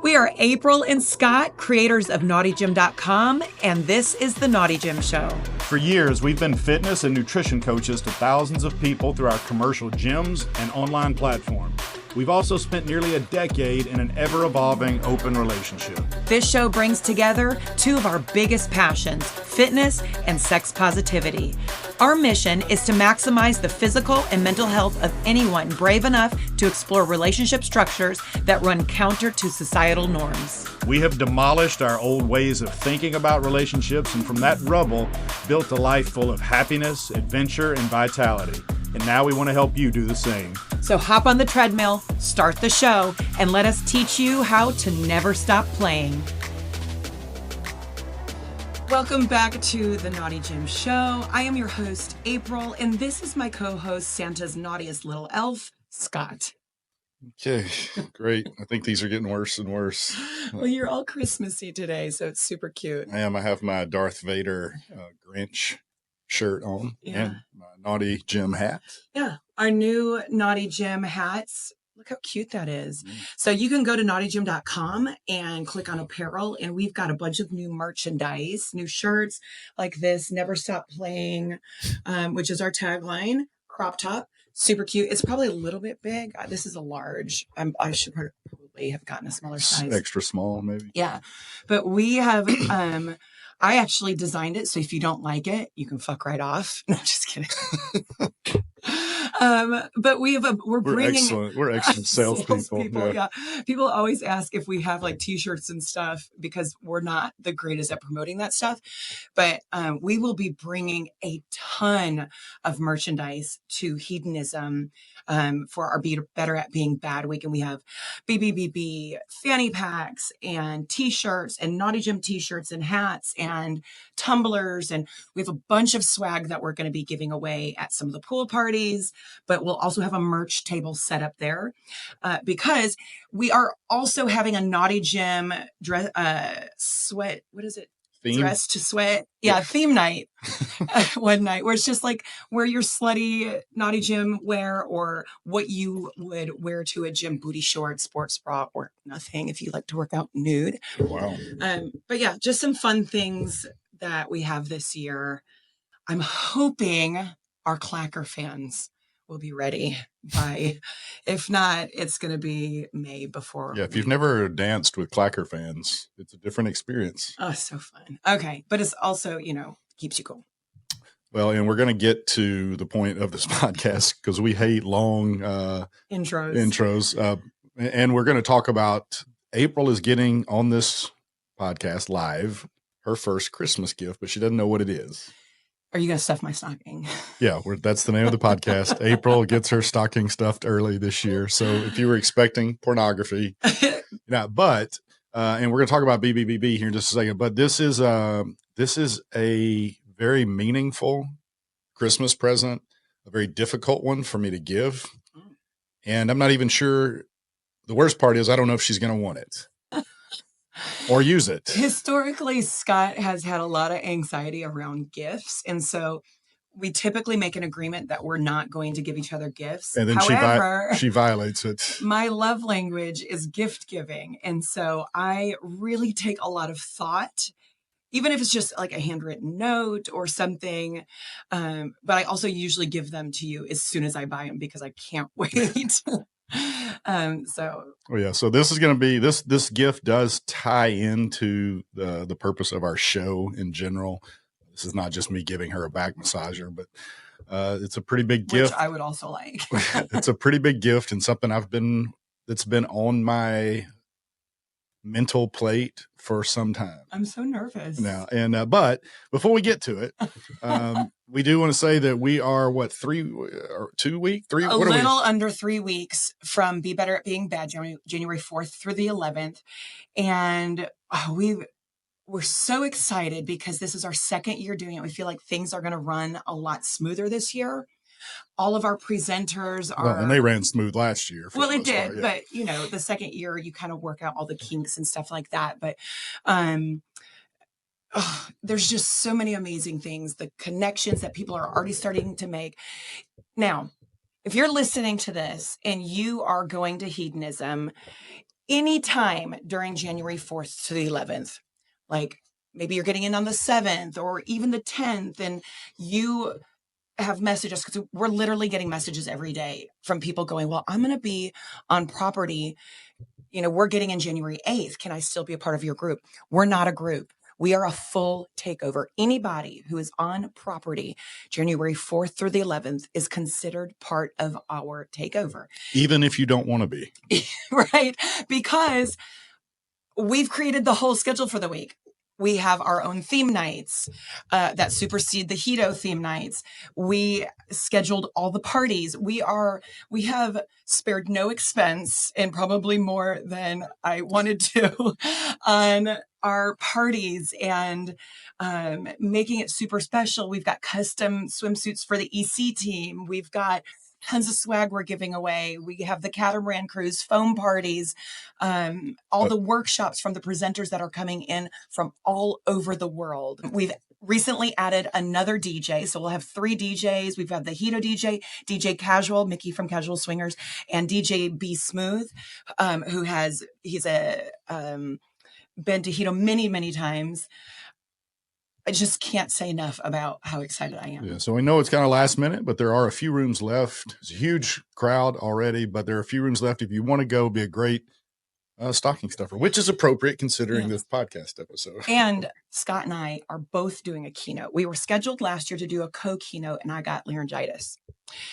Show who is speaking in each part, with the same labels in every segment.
Speaker 1: We are April and Scott, creators of naughtygym.com, and this is The Naughty Gym Show.
Speaker 2: For years, we've been fitness and nutrition coaches to thousands of people through our commercial gyms and online platform. We've also spent nearly a decade in an ever-evolving open relationship.
Speaker 1: This show brings together two of our biggest passions, fitness and sex positivity. Our mission is to maximize the physical and mental health of anyone brave enough to explore relationship structures that run counter to societal norms.
Speaker 2: We have demolished our old ways of thinking about relationships, and from that rubble, built a life full of happiness, adventure, and vitality. And now we want to help you do the same.
Speaker 1: So hop on the treadmill, start the show, and let us teach you how to never stop playing. Welcome back to the Naughty Gym Show. I am your host, April, and this is my co-host, Santa's naughtiest little elf, Scott.
Speaker 3: Okay, great. I think these are getting worse and worse.
Speaker 1: Well, you're all Christmassy today, so it's super cute.
Speaker 3: I am. I have my Darth Vader Grinch shirt on and my Naughty Gym hat.
Speaker 1: Yeah, our new Naughty Gym hats. Look how cute that is. So you can go to naughtygym.com and click on apparel, and we've got a bunch of new merchandise, new shirts like this, Never Stop Playing, which is our tagline, crop top. Super cute. It's probably a little bit big. This is a large. I should probably have gotten a smaller size.
Speaker 3: Extra small, maybe.
Speaker 1: Yeah. But we have, I actually designed it. So if you don't like it, you can fuck right off. No, just kidding. But we're bringing.
Speaker 3: Excellent. We're excellent salespeople.
Speaker 1: Yeah. People always ask if we have like t-shirts and stuff because we're not the greatest at promoting that stuff. But we will be bringing a ton of merchandise to Hedonism for our Be Better at Being Bad week. And we have BBBB fanny packs and t-shirts and Naughty Gym t-shirts and hats and tumblers. And we have a bunch of swag that we're going to be giving away at some of the pool parties. But we'll also have a merch table set up there because we are also having a Naughty Gym sweat. What is it?
Speaker 3: Theme?
Speaker 1: Dress to sweat. Yeah, theme night one night where it's just like wear your slutty Naughty Gym wear or what you would wear to a gym, booty shorts, sports bra, or nothing if you like to work out nude.
Speaker 3: Wow.
Speaker 1: But yeah, just some fun things that we have this year. I'm hoping our Clacker fans will be ready by, if not, it's going to be May before.
Speaker 3: Yeah, if you've never danced with Clacker fans, it's a different experience.
Speaker 1: Oh, so fun. Okay. But it's also, keeps you cool.
Speaker 3: Well, and we're going to get to the point of this podcast because we hate long intros. And we're going to talk about April is getting on this podcast live her first Christmas gift, but she doesn't know what it is.
Speaker 1: Are you going to stuff my stocking?
Speaker 3: Yeah, that's the name of the podcast. April gets her stocking stuffed early this year. So if you were expecting pornography, and we're going to talk about BBBB here in just a second, but this is a very meaningful Christmas present, a very difficult one for me to give. And I'm not even sure. The worst part is I don't know if she's going to want it. Or use it. Historically,
Speaker 1: Scott has had a lot of anxiety around gifts. And so we typically make an agreement that we're not going to give each other gifts.
Speaker 3: And then
Speaker 1: however,
Speaker 3: she violates it.
Speaker 1: My love language is gift giving. And so I really take a lot of thought, even if it's just like a handwritten note or something. But I also usually give them to you as soon as I buy them because I can't wait.
Speaker 3: So this is going to be this gift does tie into the purpose of our show in general. This is not just me giving her a back massager, but it's a pretty big gift.
Speaker 1: Which I would also like.
Speaker 3: It's a pretty big gift and something that's been on my mental plate for some time.
Speaker 1: I'm so nervous
Speaker 3: now. And but before we get to it, we do want to say that we are 2 weeks,
Speaker 1: under 3 weeks from Be Better at Being Bad, January 4th through the 11th, and we're so excited because this is our second year doing it. We feel like things are going to run a lot smoother this year. All of our presenters are...
Speaker 3: and they ran smooth last year.
Speaker 1: Well, it did. But, the second year, you kind of work out all the kinks and stuff like that. But there's just so many amazing things, the connections that people are already starting to make. Now, if you're listening to this and you are going to Hedonism, anytime during January 4th to the 11th, like maybe you're getting in on the 7th or even the 10th, and you have messages, because we're literally getting messages every day from people going, well, I'm going to be on property. We're getting in January 8th. Can I still be a part of your group? We're not a group. We are a full takeover. Anybody who is on property January 4th through the 11th is considered part of our takeover.
Speaker 3: Even if you don't want to be.
Speaker 1: Right? Because we've created the whole schedule for the week. We have our own theme nights that supersede the Hedo theme nights. We scheduled all the parties. We have spared no expense, and probably more than I wanted to, on our parties and making it super special. We've got custom swimsuits for the EC team. We've got tons of swag we're giving away. We have the catamaran cruise, foam parties, all the workshops from the presenters that are coming in from all over the world. We've recently added another DJ. So we'll have 3 DJs. We've got the Hedo DJ, DJ Casual, Mickey from Casual Swingers, and DJ B Smooth, he's been to Hedo many, many times. I just can't say enough about how excited I am.
Speaker 3: Yeah, so we know it's kind of last minute, but there are a few rooms left. It's a huge crowd already, but there are a few rooms left. If you want to go, be a great stocking stuffer, which is appropriate considering this podcast episode.
Speaker 1: And Scott and I are both doing a keynote. We were scheduled last year to do a co-keynote, and I got laryngitis.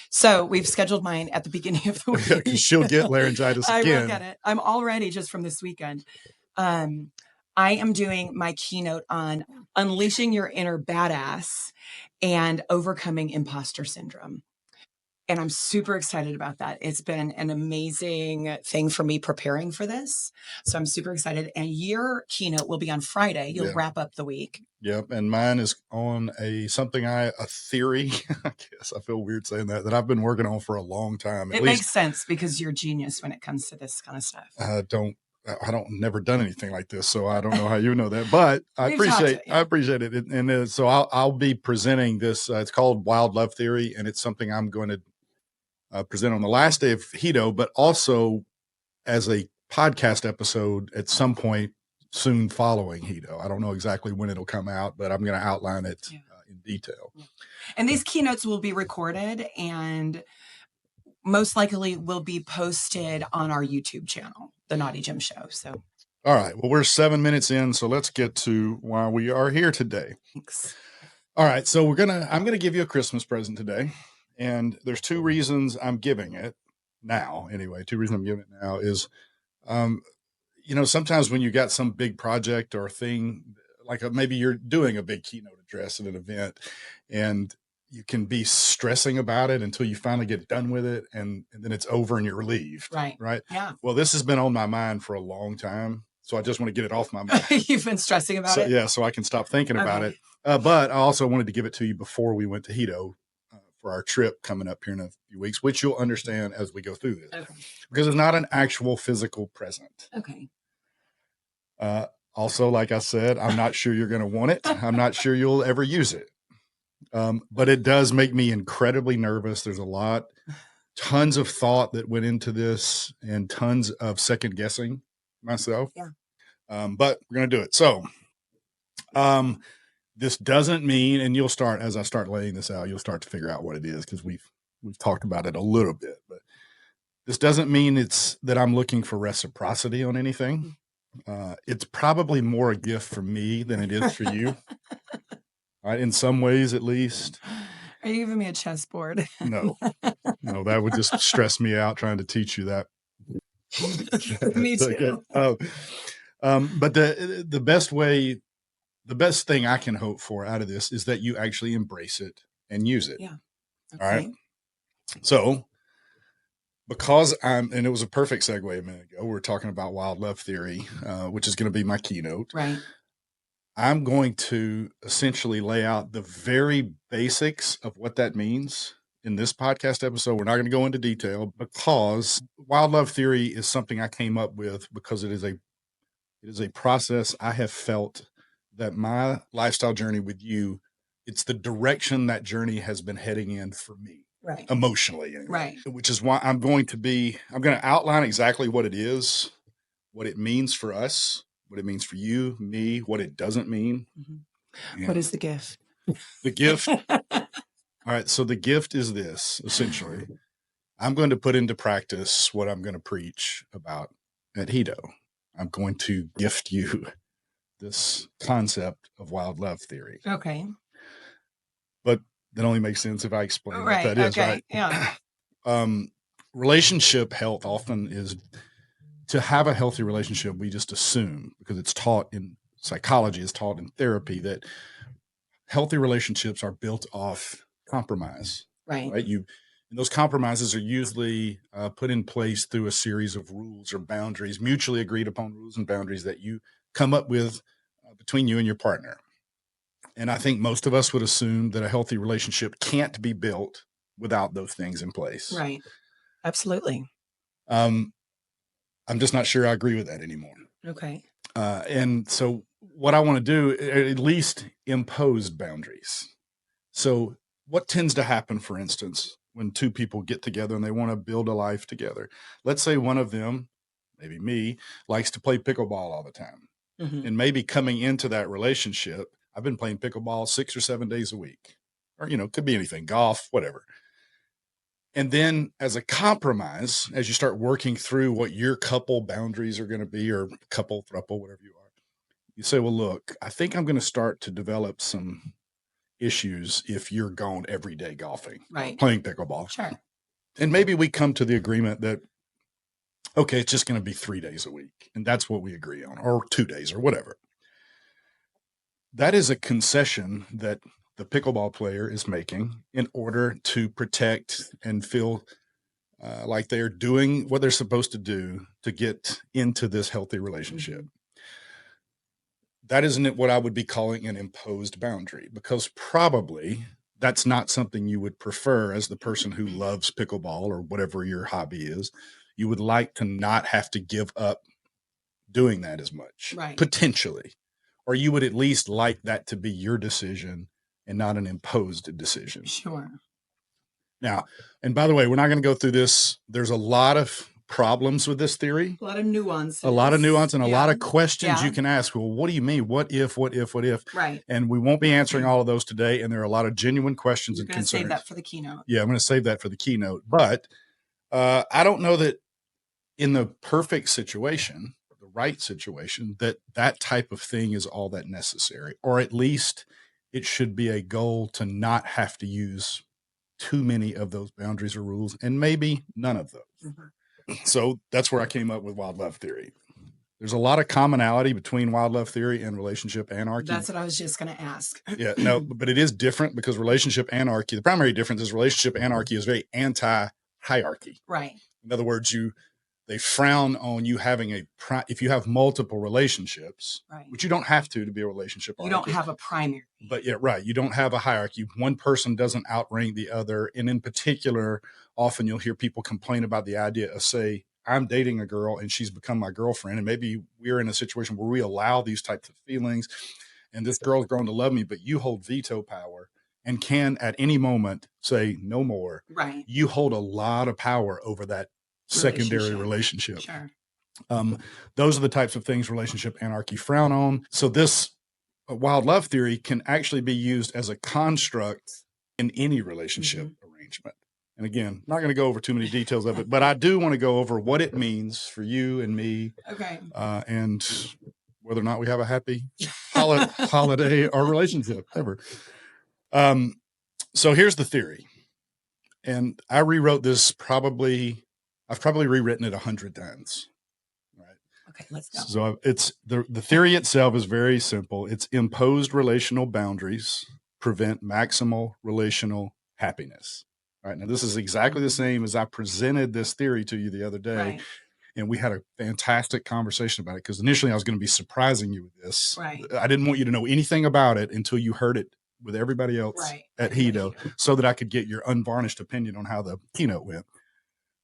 Speaker 1: So we've scheduled mine at the beginning of the week.
Speaker 3: Yeah, because she'll get laryngitis again.
Speaker 1: I will get it. I'm all ready just from this weekend. I am doing my keynote on unleashing your inner badass and overcoming imposter syndrome. And I'm super excited about that. It's been an amazing thing for me preparing for this. So I'm super excited. And your keynote will be on Friday. You'll wrap up the week.
Speaker 3: Yep. And mine is on a theory, I guess I feel weird saying that I've been working on for a long time.
Speaker 1: It makes sense because you're a genius when it comes to this kind of stuff.
Speaker 3: I don't never done anything like this, so I don't know how you know that, but I appreciate it. And so I'll be presenting this. It's called Wild Love Theory, and it's something I'm going to present on the last day of Hedo, but also as a podcast episode at some point soon following Hedo. I don't know exactly when it'll come out, but I'm going to outline it in detail. Yeah.
Speaker 1: And these keynotes will be recorded and most likely will be posted on our YouTube channel, The Naughty Gym Show. So,
Speaker 3: all right. Well, we're 7 minutes in, so let's get to why we are here today.
Speaker 1: Thanks.
Speaker 3: All right. So I'm gonna give you a Christmas present today, and there's 2 reasons I'm giving it now. Anyway, 2 reasons I'm giving it now is, sometimes when you got some big project or thing, like maybe you're doing a big keynote address at an event, and you can be stressing about it until you finally get done with it. And then it's over and you're relieved. Right.
Speaker 1: Yeah.
Speaker 3: Well, this has been on my mind for a long time. So I just want to get it off my mind.
Speaker 1: You've been stressing about it?
Speaker 3: Yeah. So I can stop thinking about it. But I also wanted to give it to you before we went to Hedo for our trip coming up here in a few weeks, which you'll understand as we go through this. Okay. Because it's not an actual physical present.
Speaker 1: Okay.
Speaker 3: Also, like I said, I'm not sure you're going to want it. I'm not sure you'll ever use it. But it does make me incredibly nervous. There's tons of thought that went into this and tons of second guessing myself.
Speaker 1: Yeah.
Speaker 3: But we're going to do it. So, this doesn't mean, and as I start laying this out, you'll start to figure out what it is, because we've talked about it a little bit, but this doesn't mean it's that I'm looking for reciprocity on anything. It's probably more a gift for me than it is for you. Right, in some ways, at least.
Speaker 1: Are you giving me a chessboard?
Speaker 3: No, that would just stress me out trying to teach you that.
Speaker 1: Me too.
Speaker 3: But the best thing I can hope for out of this is that you actually embrace it and use it.
Speaker 1: Yeah. Okay.
Speaker 3: All right. So, because and it was a perfect segue a minute ago. We're talking about Wild Love Theory, which is going to be my keynote.
Speaker 1: Right.
Speaker 3: I'm going to essentially lay out the very basics of what that means in this podcast episode. We're not going to go into detail, because Wild Love Theory is something I came up with because it is a process I have felt that my lifestyle journey with you, it's the direction that journey has been heading in for me.
Speaker 1: Right.
Speaker 3: Emotionally. Anyway,
Speaker 1: right.
Speaker 3: Which is why I'm going to outline exactly what it is. what it means for us, what it means for you, me, what it doesn't mean.
Speaker 1: Mm-hmm. What is the gift?
Speaker 3: The gift. All right. So the gift is this, essentially. I'm going to put into practice what I'm going to preach about at Hedo. I'm going to gift you this concept of wild love theory.
Speaker 1: Okay.
Speaker 3: But that only makes sense if I explain
Speaker 1: right.
Speaker 3: what that is,
Speaker 1: okay.
Speaker 3: right?
Speaker 1: Yeah.
Speaker 3: Relationship health often is, to have a healthy relationship, we just assume, because it's taught in psychology, it's taught in therapy, that healthy relationships are built off compromise.
Speaker 1: Right.
Speaker 3: And those compromises are usually put in place through a series of rules or boundaries, mutually agreed upon rules and boundaries that you come up with between you and your partner. And I think most of us would assume that a healthy relationship can't be built without those things in place.
Speaker 1: Right. Absolutely.
Speaker 3: I'm just not sure I agree with that anymore.
Speaker 1: Okay.
Speaker 3: And so what I want to do, at least impose boundaries. So what tends to happen, for instance, when two people get together and they want to build a life together? Let's say one of them, maybe me, likes to play pickleball all the time.
Speaker 1: Mm-hmm.
Speaker 3: And maybe coming into that relationship, I've been playing pickleball 6 or 7 days a week, or, could be anything, golf, whatever. And then as a compromise, as you start working through what your couple boundaries are going to be, or couple, throuple, whatever you are, you say, well, look, I think I'm going to start to develop some issues if you're gone every day golfing,
Speaker 1: right,
Speaker 3: playing pickleball.
Speaker 1: Sure.
Speaker 3: And maybe we come to the agreement that, okay, it's just going to be 3 days a week. And that's what we agree on, or 2 days or whatever. That is a concession that the pickleball player is making in order to protect and feel like they're doing what they're supposed to do to get into this healthy relationship. Mm-hmm. That isn't what I would be calling an imposed boundary, because probably that's not something you would prefer as the person who loves pickleball or whatever your hobby is. You would like to not have to give up doing that as much,
Speaker 1: right,
Speaker 3: potentially. Or you would at least like that to be your decision and not an imposed decision.
Speaker 1: Sure.
Speaker 3: Now, and by the way, we're not going to go through this. There's a lot of problems with this theory.
Speaker 1: A lot of nuance.
Speaker 3: A lot of nuance and a lot of questions you can ask. Well, what do you mean? What if?
Speaker 1: Right.
Speaker 3: And we won't be answering all of those today. And there are a lot of genuine questions and concerns.
Speaker 1: Save that for the keynote.
Speaker 3: Yeah, I'm going to save that for the keynote. But I don't know that in the perfect situation, the right situation, that type of thing is all that necessary, or at least it should be a goal to not have to use too many of those boundaries or rules, and maybe none of those. Mm-hmm. So that's where I came up with wild love theory. There's a lot of commonality between wild love theory and relationship anarchy.
Speaker 1: That's what I was just going to ask.
Speaker 3: Yeah, no, but it is different, because relationship anarchy, the primary difference is relationship anarchy is very anti-hierarchy.
Speaker 1: Right.
Speaker 3: In other words, they frown on you having if you have multiple relationships, right, which you don't have to be a relationship.
Speaker 1: You don't have a primary.
Speaker 3: But yeah, right. You don't have a hierarchy. One person doesn't outrank the other. And in particular, often you'll hear people complain about the idea of, say, I'm dating a girl and she's become my girlfriend. And maybe we're in a situation where we allow these types of feelings, and this girl's grown to love me, but you hold veto power and can at any moment say no more.
Speaker 1: Right.
Speaker 3: You hold a lot of power over that secondary relationship.
Speaker 1: Sure.
Speaker 3: Those are the types of things relationship anarchy frown on. So this wild love theory can actually be used as a construct in any relationship arrangement. And again, not going to go over too many details of it, but I do want to go over what it means for you and me.
Speaker 1: Okay.
Speaker 3: And whether or not we have a happy holiday or relationship ever. So here's the theory. And I rewrote this I've probably rewritten it 100 times. Right.
Speaker 1: Okay, let's go.
Speaker 3: So it's the theory itself is very simple. It's imposed relational boundaries prevent maximal relational happiness. Right. Now, this is exactly the same as I presented this theory to you the other day.
Speaker 1: Right.
Speaker 3: And we had a fantastic conversation about it, because initially I was going to be surprising you with this.
Speaker 1: Right.
Speaker 3: I didn't want you to know anything about it until you heard it with everybody else at Hedo, so that I could get your unvarnished opinion on how the keynote went.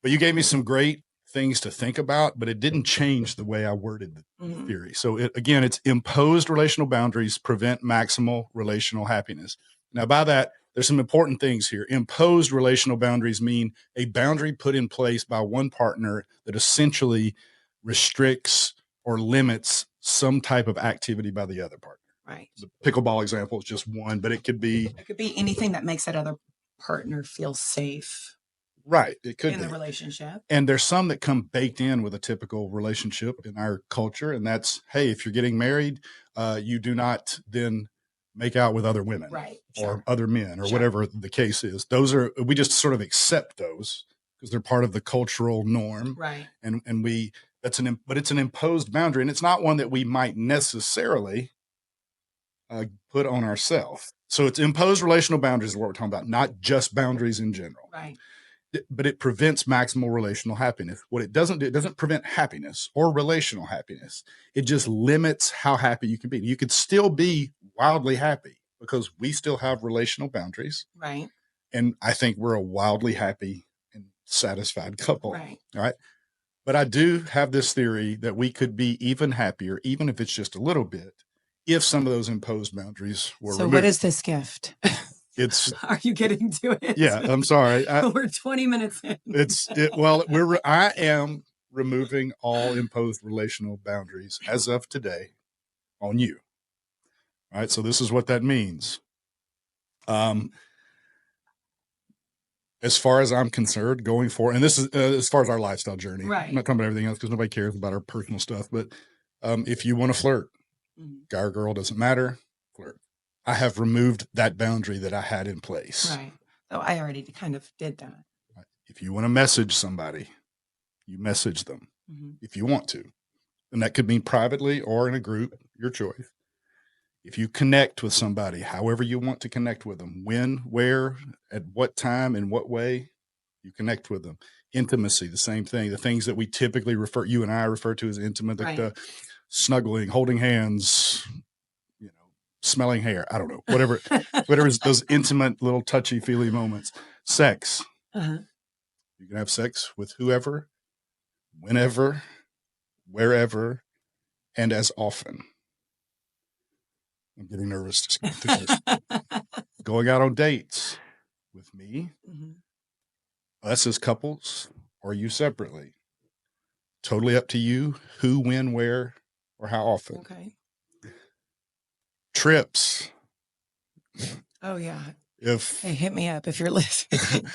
Speaker 3: But you gave me some great things to think about, but it didn't change the way I worded the theory. So it's imposed relational boundaries prevent maximal relational happiness. Now, by that, there's some important things here. Imposed relational boundaries mean a boundary put in place by one partner that essentially restricts or limits some type of activity by the other partner.
Speaker 1: Right.
Speaker 3: The pickleball example is just one, but it could be
Speaker 1: anything that makes that other partner feel safe.
Speaker 3: Right. It could
Speaker 1: in
Speaker 3: be
Speaker 1: the relationship.
Speaker 3: And there's some that come baked in with a typical relationship in our culture. And that's, hey, if you're getting married, you do not then make out with other women,
Speaker 1: right,
Speaker 3: or other men, or
Speaker 1: sure,
Speaker 3: whatever the case is. We just sort of accept those because they're part of the cultural norm.
Speaker 1: right.
Speaker 3: And but it's an imposed boundary, and it's not one that we might necessarily put on ourselves. So it's imposed relational boundaries is what we're talking about, not just boundaries in general.
Speaker 1: Right.
Speaker 3: But it prevents maximal relational happiness. What it doesn't do, it doesn't prevent happiness or relational happiness. It just limits how happy you can be. You could still be wildly happy because we still have relational boundaries.
Speaker 1: Right.
Speaker 3: And I think we're a wildly happy and satisfied couple.
Speaker 1: Right.
Speaker 3: All right. But I do have this theory that we could be even happier, even if it's just a little bit, if some of those imposed boundaries were removed.
Speaker 1: What is this gift? Are you getting to it?
Speaker 3: Yeah, I'm sorry.
Speaker 1: We're 20 minutes in.
Speaker 3: I am removing all imposed relational boundaries as of today on you. All right. So this is what that means. As far as I'm concerned, going forward, and this is as far as our lifestyle journey.
Speaker 1: Right.
Speaker 3: I'm not talking about everything else because nobody cares about our personal stuff. But if you want to flirt, guy or girl, doesn't matter, flirt. I have removed that boundary that I had in place.
Speaker 1: Right. Oh, I already kind of did that.
Speaker 3: If you want to message somebody, you message them if you want to. And that could mean privately or in a group, your choice. If you connect with somebody, however you want to connect with them, when, where, at what time, in what way, you connect with them. Intimacy, the same thing. The things that we typically you and I refer to as intimate, like the snuggling, holding hands, smelling hair. I don't know, whatever is those intimate little touchy feely moments. Sex. You can have sex with whoever, whenever, wherever, and as often. I'm getting nervous just going through this. Going out on dates with me, us as couples, or you separately. Totally up to you, who, when, where, or how often.
Speaker 1: Okay.
Speaker 3: Trips.
Speaker 1: Oh, yeah.
Speaker 3: Hey,
Speaker 1: hit me up if you're listening.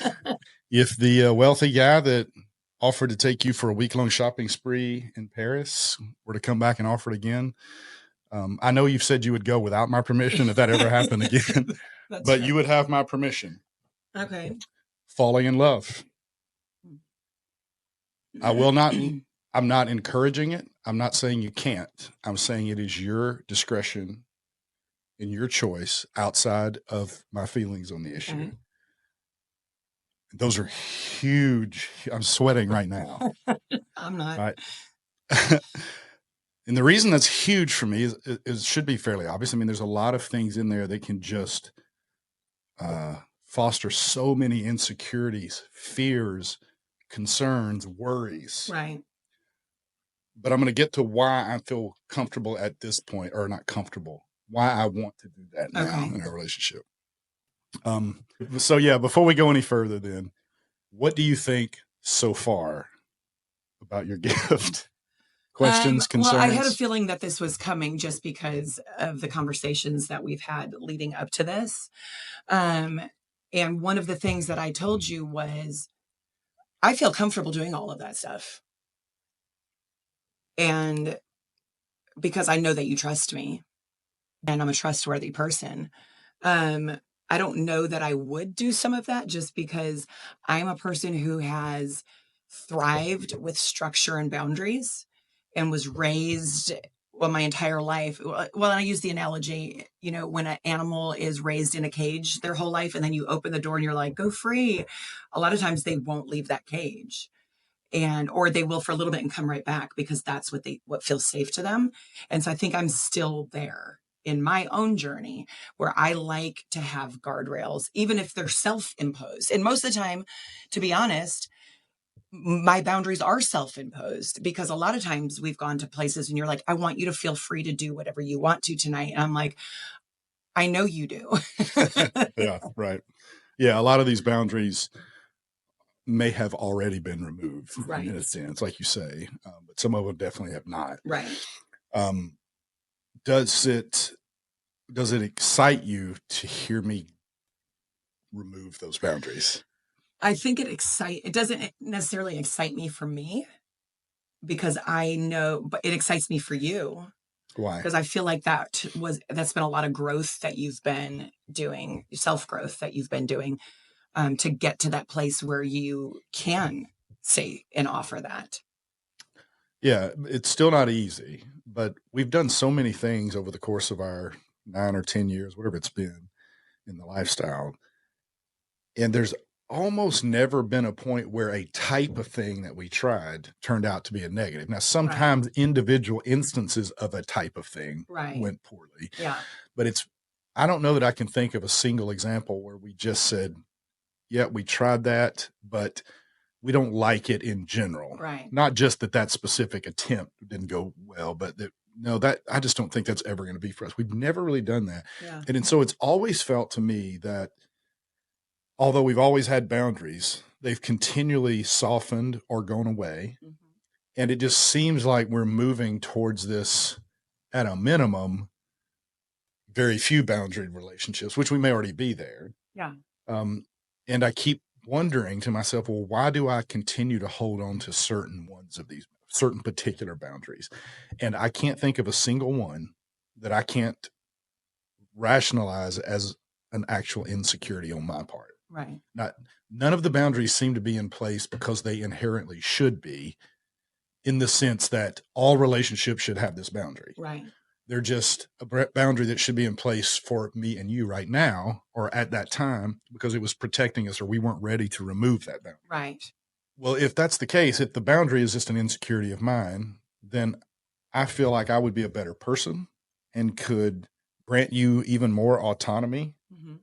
Speaker 3: If the wealthy guy that offered to take you for a week-long shopping spree in Paris were to come back and offer it again, I know you've said you would go without my permission if that ever happened again, but true. You would have my permission.
Speaker 1: Okay.
Speaker 3: Falling in love. I'm not encouraging it. I'm not saying you can't. I'm saying it is your discretion and your choice outside of my feelings on the issue. Those are huge. I'm sweating right now.
Speaker 1: I'm not.
Speaker 3: Right. And the reason that's huge for me is should be fairly obvious. I mean, there's a lot of things in there that can just foster so many insecurities, fears, concerns, worries.
Speaker 1: Right.
Speaker 3: But I'm going to get to why I feel comfortable at this point, or not comfortable, why I want to do that now in our relationship. So yeah, before we go any further then, what do you think so far about your gift? Questions, concerns?
Speaker 1: Well, I had a feeling that this was coming just because of the conversations that we've had leading up to this. And one of the things that I told you was, I feel comfortable doing all of that stuff. And because I know that you trust me and I'm a trustworthy person. I don't know that I would do some of that just because I'm a person who has thrived with structure and boundaries and was raised my entire life. Well, I use the analogy, when an animal is raised in a cage their whole life and then you open the door and you're like, go free. A lot of times they won't leave that cage. Or they will for a little bit and come right back because that's what feels safe to them. And so I think I'm still there in my own journey where I like to have guardrails, even if they're self-imposed. And most of the time, to be honest, my boundaries are self-imposed because a lot of times we've gone to places and you're like, I want you to feel free to do whatever you want to tonight. And I'm like, I know you do.
Speaker 3: Yeah, right. Yeah, a lot of these boundaries may have already been removed
Speaker 1: Right.
Speaker 3: in a sense, like you say, but some of them definitely have not.
Speaker 1: Right.
Speaker 3: Does it excite you to hear me remove those boundaries?
Speaker 1: I think it doesn't necessarily excite me for me, because I know, but it excites me for you.
Speaker 3: Why?
Speaker 1: Because I feel like that's been a lot of growth that you've been doing, self-growth that you've been doing, to get to that place where you can say and offer that.
Speaker 3: Yeah, it's still not easy, but we've done so many things over the course of our 9 or 10 years, whatever it's been in the lifestyle. And there's almost never been a point where a type of thing that we tried turned out to be a negative. Now, sometimes individual instances of a type of thing went poorly.
Speaker 1: Yeah.
Speaker 3: But I don't know that I can think of a single example where we just said, yeah, we tried that, but we don't like it in general.
Speaker 1: Right.
Speaker 3: Not just that specific attempt didn't go well, but that I just don't think that's ever going to be for us. We've never really done that.
Speaker 1: Yeah.
Speaker 3: And so it's always felt to me that although we've always had boundaries, they've continually softened or gone away. Mm-hmm. And it just seems like we're moving towards this, at a minimum, very few boundary relationships, which we may already be there.
Speaker 1: Yeah.
Speaker 3: And I keep wondering to myself, well, why do I continue to hold on to certain ones of these, certain particular boundaries? And I can't think of a single one that I can't rationalize as an actual insecurity on my part.
Speaker 1: Right.
Speaker 3: None of the boundaries seem to be in place because they inherently should be, in the sense that all relationships should have this boundary.
Speaker 1: Right.
Speaker 3: They're just a boundary that should be in place for me and you right now, or at that time, because it was protecting us, or we weren't ready to remove that boundary.
Speaker 1: Right.
Speaker 3: Well, if that's the case, if the boundary is just an insecurity of mine, then I feel like I would be a better person and could grant you even more autonomy, mm-hmm.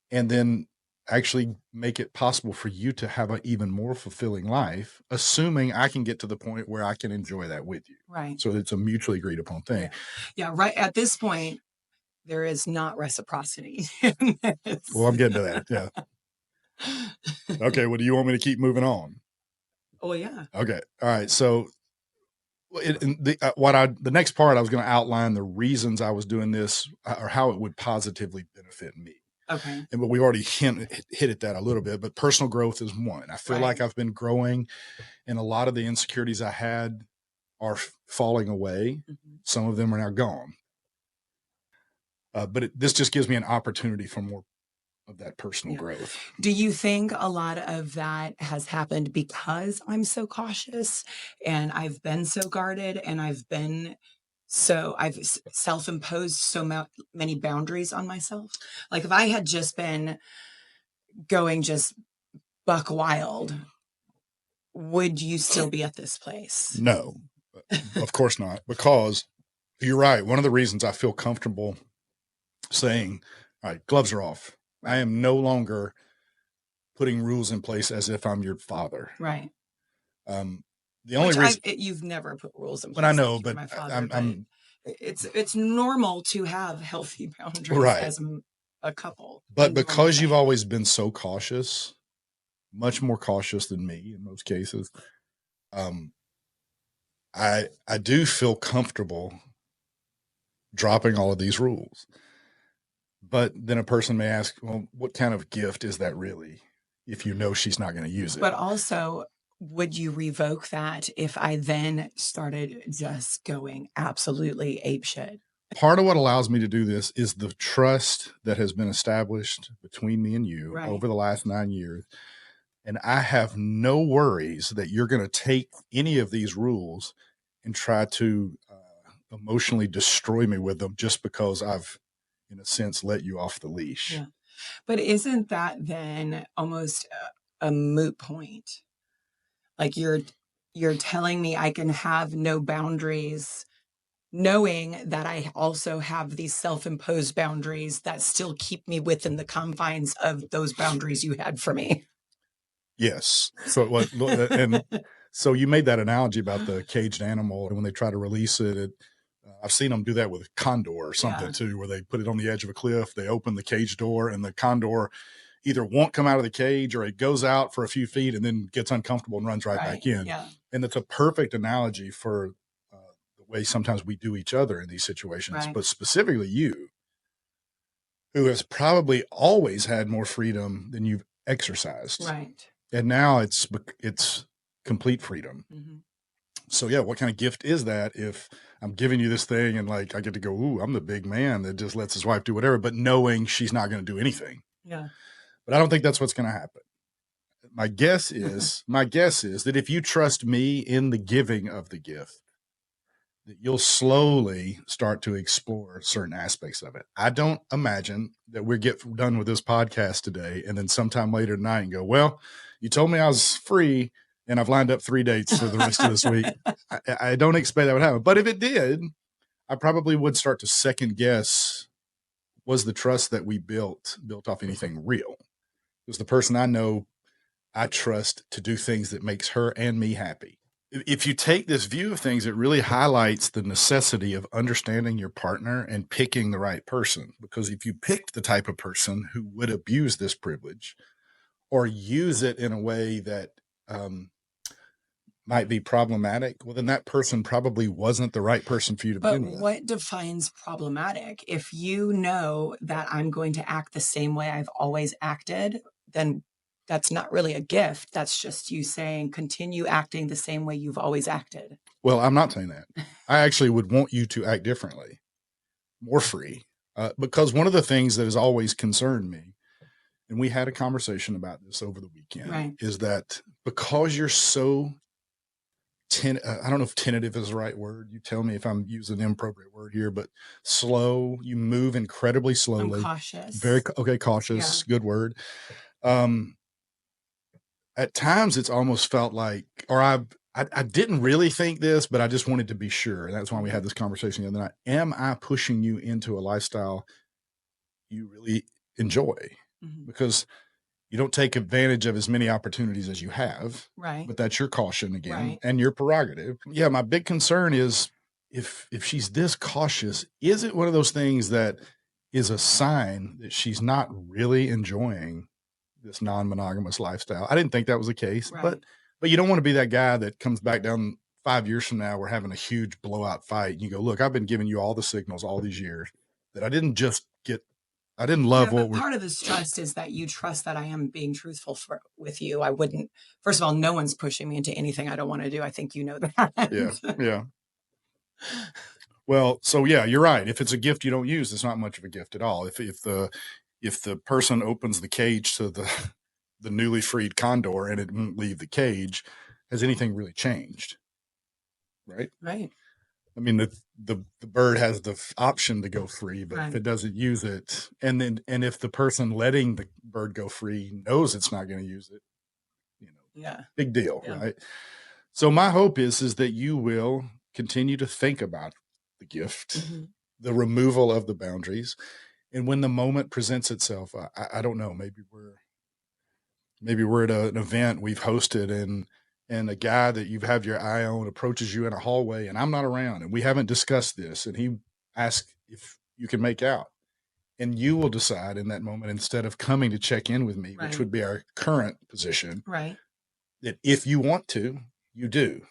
Speaker 3: and then actually make it possible for you to have an even more fulfilling life, assuming I can get to the point where I can enjoy that with you.
Speaker 1: Right.
Speaker 3: So it's a mutually agreed upon thing.
Speaker 1: Yeah. Right. At this point, there is not reciprocity.
Speaker 3: Well, I'm getting to that. Yeah. Okay. Well, do you want me to keep moving on?
Speaker 1: Oh, yeah.
Speaker 3: Okay. All right. So the next part, I was going to outline the reasons I was doing this, or how it would positively benefit me.
Speaker 1: Okay.
Speaker 3: But we already hit at that a little bit, but personal growth is one. I feel like I've been growing, and a lot of the insecurities I had are falling away. Mm-hmm. Some of them are now gone. But this just gives me an opportunity for more of that personal growth.
Speaker 1: Do you think a lot of that has happened because I'm so cautious and I've been so guarded and I've self-imposed so many boundaries on myself? Like if I had just been going just buck wild, would you still be at this place?
Speaker 3: No, of course not. Because you're right. One of the reasons I feel comfortable saying, all right, gloves are off. I am no longer putting rules in place as if I'm your father.
Speaker 1: Right.
Speaker 3: The only reason
Speaker 1: you've never put rules in place.
Speaker 3: But I know, but
Speaker 1: my father, it's normal to have healthy boundaries as a couple.
Speaker 3: But because you've always been so cautious, much more cautious than me in most cases, I do feel comfortable dropping all of these rules. But then a person may ask, well, what kind of gift is that really, if you know she's not going to use it?
Speaker 1: But also, would you revoke that if I then started just going absolutely apeshit?
Speaker 3: Part of what allows me to do this is the trust that has been established between me and you over the last 9 years. And I have no worries that you're going to take any of these rules and try to emotionally destroy me with them just because I've, in a sense, let you off the leash.
Speaker 1: Yeah. But isn't that then almost a moot point? Like you're telling me I can have no boundaries, knowing that I also have these self-imposed boundaries that still keep me within the confines of those boundaries you had for me.
Speaker 3: Yes. So and so you made that analogy about the caged animal, and when they try to release it, I've seen them do that with condor or something too, where they put it on the edge of a cliff, they open the cage door, and the condor either won't come out of the cage or it goes out for a few feet and then gets uncomfortable and runs right back in.
Speaker 1: Yeah.
Speaker 3: And that's a perfect analogy for the way sometimes we do each other in these situations, but specifically you, who has probably always had more freedom than you've exercised.
Speaker 1: Right.
Speaker 3: And now it's complete freedom.
Speaker 1: Mm-hmm.
Speaker 3: So yeah, what kind of gift is that if I'm giving you this thing and like I get to go, ooh, I'm the big man that just lets his wife do whatever, but knowing she's not going to do anything.
Speaker 1: Yeah.
Speaker 3: But I don't think that's what's going to happen. My guess is that if you trust me in the giving of the gift, that you'll slowly start to explore certain aspects of it. I don't imagine that we get done with this podcast today and then sometime later tonight and go, well, you told me I was free and I've lined up 3 dates for the rest of this week. I don't expect that would happen. But if it did, I probably would start to second guess, was the trust that we built off anything real? Was the person I know I trust to do things that makes her and me happy? If you take this view of things, it really highlights the necessity of understanding your partner and picking the right person. Because if you picked the type of person who would abuse this privilege or use it in a way that might be problematic, well, then that person probably wasn't the right person for you to begin with.
Speaker 1: But what defines problematic? If you know that I'm going to act the same way I've always acted, then that's not really a gift. That's just you saying, continue acting the same way you've always acted.
Speaker 3: Well, I'm not saying that. I actually would want you to act differently, more free, because one of the things that has always concerned me, and we had a conversation about this over the weekend, is that because you're so I don't know if tentative is the right word. You tell me if I'm using an appropriate word here, but slow, you move incredibly slowly.
Speaker 1: I'm cautious.
Speaker 3: Cautious. Yeah. Good word. At times it's almost felt like, or I didn't really think this, but I just wanted to be sure. And that's why we had this conversation the other night. Am I pushing you into a lifestyle you really enjoy? Mm-hmm. Because you don't take advantage of as many opportunities as you have,
Speaker 1: right?
Speaker 3: But that's your caution again, and your prerogative. Yeah, my big concern is if she's this cautious, is it one of those things that is a sign that she's not really enjoying this non-monogamous lifestyle? I didn't think that was the case, but you don't want to be that guy that comes back down 5 years from now, we're having a huge blowout fight, and you go, look, I've been giving you all the signals all these years that I didn't love what
Speaker 1: part of this trust is that you trust that I am being truthful with you. I wouldn't, first of all, no one's pushing me into anything I don't want to do. I think you know that.
Speaker 3: Yeah. Well, so yeah, you're right. If it's a gift you don't use, it's not much of a gift at all. If the person opens the cage to the newly freed condor and it won't leave the cage, has anything really changed? Right. I mean, the bird has the option to go free, but if it doesn't use it, and if the person letting the bird go free knows it's not going to use it, big deal, right? So my hope is that you will continue to think about the gift, the removal of the boundaries, and when the moment presents itself, I don't know, maybe we're at an event we've hosted and a guy that you've had your eye on approaches you in a hallway and I'm not around and we haven't discussed this. And he asks if you can make out, and you will decide in that moment, instead of coming to check in with me, which would be our current position, that if you want to, you do,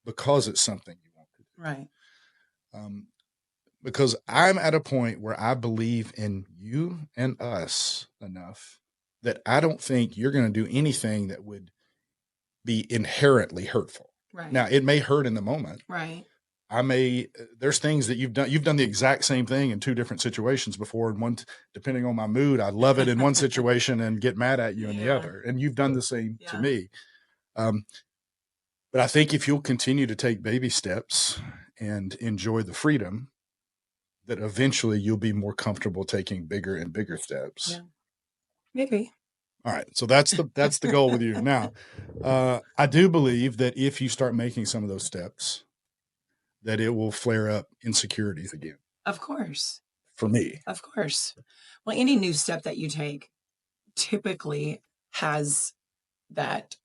Speaker 3: because it's something you want to do. Because I'm at a point where I believe in you and us enough that I don't think you're going to do anything that would be inherently hurtful. Now, it may hurt in the moment. There's things that you've done the exact same thing in 2 different situations before. And one, depending on my mood, I love it in one situation and get mad at you in the other. And you've done the same to me. But I think if you'll continue to take baby steps and enjoy the freedom, that eventually you'll be more comfortable taking bigger and bigger steps.
Speaker 1: Maybe.
Speaker 3: All right. So that's the goal with you. Now, I do believe that if you start making some of those steps, that it will flare up insecurities again.
Speaker 1: Of course.
Speaker 3: For me.
Speaker 1: Of course. Well, any new step that you take typically has that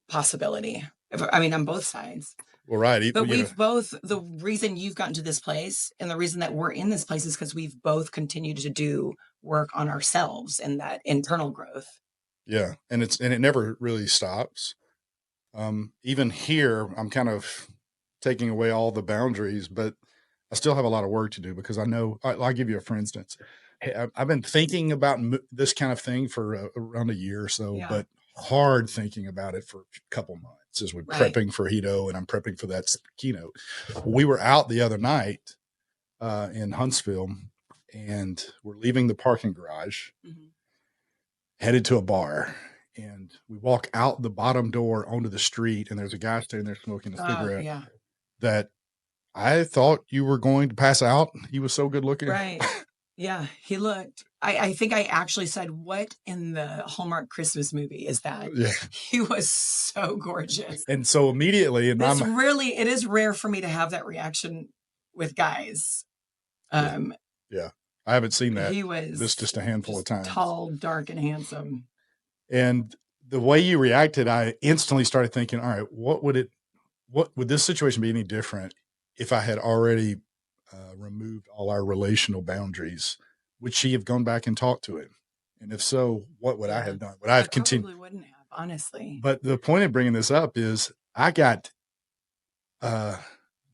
Speaker 1: possibility. On both sides.
Speaker 3: Well, right.
Speaker 1: But we've both, the reason you've gotten to this place and the reason that we're in this place is because we've both continued to do work on ourselves and that internal growth.
Speaker 3: Yeah. And it never really stops. Even here, I'm kind of taking away all the boundaries, but I still have a lot of work to do because I know, I'll give you for instance. Hey, I've been thinking about this kind of thing for around a year or so, but hard thinking about it for a couple months as we're prepping for Hedo and I'm prepping for that keynote. We were out the other night in Huntsville and we're leaving the parking garage, headed to a bar. And we walk out the bottom door onto the street and there's a guy standing there smoking a cigarette that I thought you were going to pass out. He was so good looking.
Speaker 1: Right. Yeah, he looked. I think I actually said, what in the Hallmark Christmas movie is that?
Speaker 3: Yeah.
Speaker 1: He was so gorgeous.
Speaker 3: And so immediately it
Speaker 1: is rare for me to have that reaction with guys.
Speaker 3: Yeah. I haven't seen that.
Speaker 1: He was
Speaker 3: just a handful of times.
Speaker 1: Tall, dark, and handsome.
Speaker 3: And the way you reacted, I instantly started thinking, all right, what would this situation be any different if I had already removed all our relational boundaries? Would she have gone back and talked to him? And if so, what would I have done? Would I have continued?
Speaker 1: Probably wouldn't have, honestly.
Speaker 3: But the point of bringing this up is I got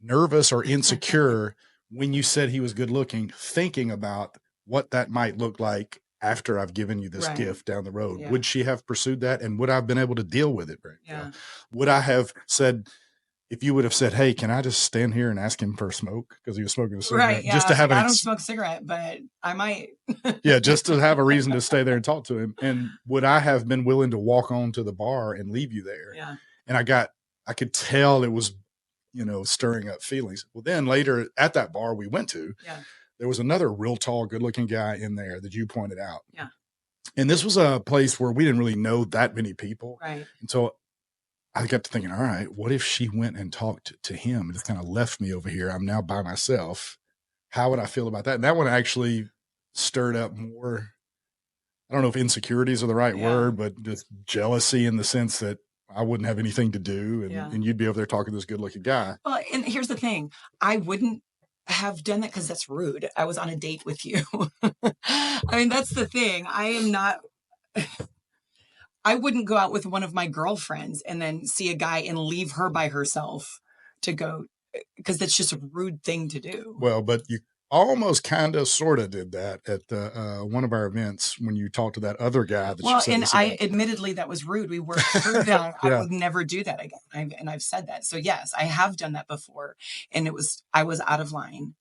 Speaker 3: nervous or insecure when you said he was good looking, thinking about what that might look like after I've given you this gift down the road. Would she have pursued that? And would I have been able to deal with it? Would I have said, if you would have said, hey, can I just stand here and ask him for a smoke? Because he was smoking a cigarette.
Speaker 1: Right. Yeah.
Speaker 3: Just to have
Speaker 1: I don't smoke a cigarette, but I might.
Speaker 3: Yeah. Just to have a reason to stay there and talk to him. And would I have been willing to walk on to the bar and leave you there?
Speaker 1: Yeah.
Speaker 3: And I could tell it was, stirring up feelings. Well, then later at that bar we went to, there was another real tall, good looking guy in there that you pointed out.
Speaker 1: Yeah.
Speaker 3: And this was a place where we didn't really know that many people.
Speaker 1: Right.
Speaker 3: And so I got to thinking, all right, what if she went and talked to him and just kind of left me over here? I'm now by myself. How would I feel about that? And that one actually stirred up more. I don't know if insecurities are the right word, but just jealousy in the sense that I wouldn't have anything to do and you'd be over there talking to this good looking guy.
Speaker 1: Well, and here's the thing. I wouldn't have done that because that's rude. I was on a date with you. I mean, that's the thing. I wouldn't go out with one of my girlfriends and then see a guy and leave her by herself to go, because that's just a rude thing to do.
Speaker 3: Well, but you almost kind of sort of did that at one of our events when you talked to that other guy.
Speaker 1: Admittedly, that was rude. We worked through that. I would never do that again. I've said that. So yes, I have done that before. And I was out of line.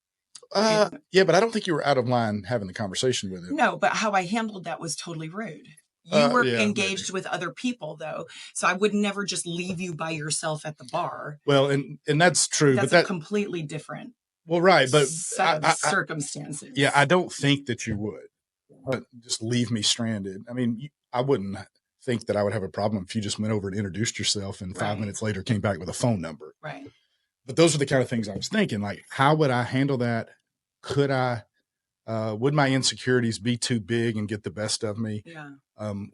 Speaker 3: Yeah, but I don't think you were out of line having the conversation with him.
Speaker 1: No, but how I handled that was totally rude. You were engaged with other people, though, so I would never just leave you by yourself at the bar.
Speaker 3: Well, and that's true.
Speaker 1: That's a completely different.
Speaker 3: Well, right, but
Speaker 1: set of circumstances.
Speaker 3: Yeah, I don't think that you would just leave me stranded. I mean, I wouldn't think that I would have a problem if you just went over and introduced yourself and 5 minutes later came back with a phone number.
Speaker 1: Right.
Speaker 3: But those are the kind of things I was thinking. Like, how would I handle that? Could I? Would my insecurities be too big and get the best of me?
Speaker 1: Yeah.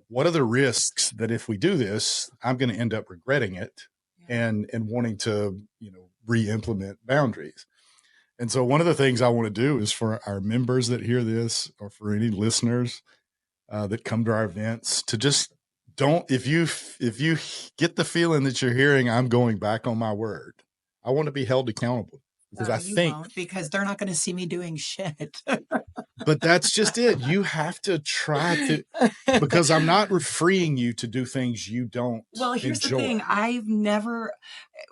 Speaker 3: What are the risks that if we do this, I'm going to end up regretting it and wanting to, re-implement boundaries? And so one of the things I want to do is for our members that hear this or for any listeners that come to our events to just if you get the feeling that you're hearing, I'm going back on my word, I want to be held accountable. Because
Speaker 1: because they're not going to see me doing shit.
Speaker 3: But that's just it. You have to try to, because I'm not freeing you to do things you don't.
Speaker 1: Well, here's the thing. I've never,